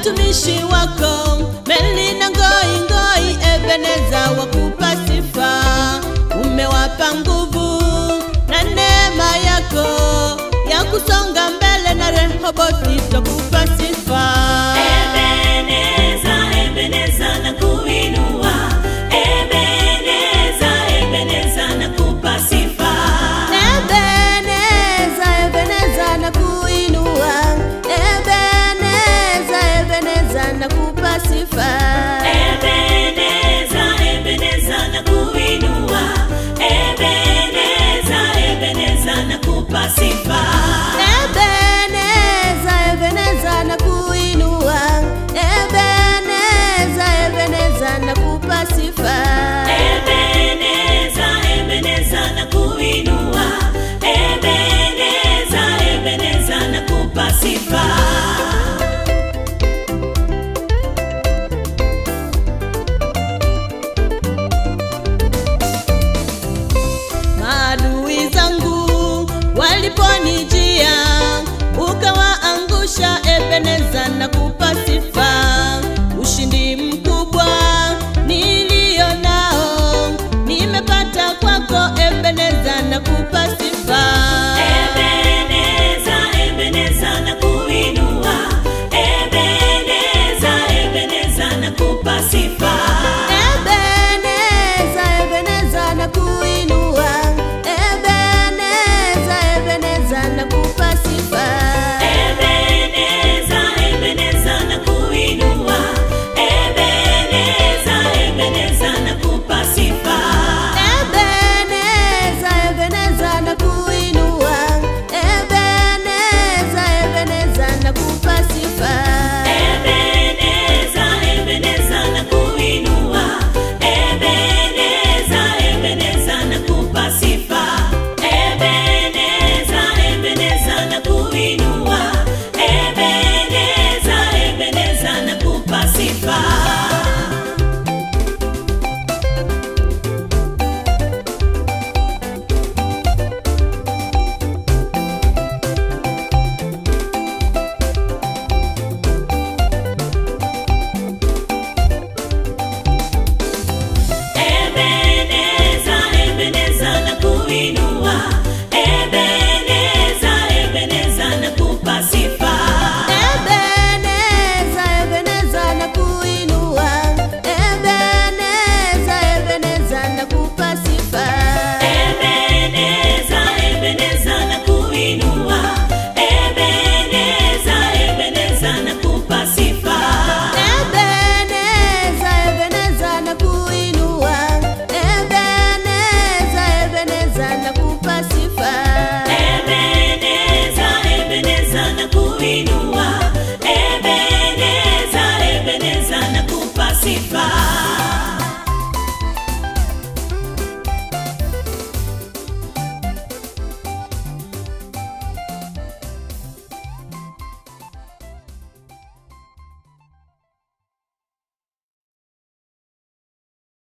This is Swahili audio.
watumishi wako Meli na Ngoi Ngoi Ebeneza wakupa sifa. Umewapa nguvu na neema yako ya kusonga mbele na Rehobothi twakupa sifa. Ebeneza, Ebeneza na kuinua. Ebeneza, Ebeneza na kupa sifa. Ebeneza, Ebeneza na kuinua. Ebeneza, Ebeneza na kupa sifa. Ebeneza, Ebeneza na kuinua. Ebeneza, Ebeneza na kupa sifa. Ebeneza, Ebeneza na kuinua. Ebeneza, Ebeneza na kupa sifa. Ebeneza, Ebeneza na kuinua. Ebeneza, Ebeneza na kupa sifa. Maadui zangu waliponijia ukawaangusha. Ebeneza na kupa sifa. Ushindi mkubwa nilio nao nimepata kwako. Ebeneza na kupa sifa. Ebeneza, Ebeneza na kuinua. Ebeneza, Ebeneza na kupa sifa. Ebeneza, Ebeneza na kuinua. Ebeneza, Ebeneza na kupa sifa. Ebeneza, Ebeneza na kuinua. Ebeneza, Ebeneza na kupa sifa. Ebeneza, Ebeneza na kuinua. Ebeneza, Ebeneza na kupa sifa. Ebeneza, Ebeneza na kuinua. Ebeneza, Ebeneza na kupa sifa. Ebeneza, Ebeneza na kuinua. Ebeneza, Ebeneza na kupa sifa. Ebeneza, Ebeneza na kuinua. Ebeneza, Ebeneza na kupa sifa. Ebeneza, Ebeneza na kuinua. Ebeneza, Ebeneza na kupa sifa. Ebeneza, Ebeneza na kuinua. Ebeneza, Ebeneza na kupa sifa. Ebeneza, Ebeneza na kuinua. Ebeneza, Ebeneza na kupa sifa. Ebeneza, Ebeneza na kuinua.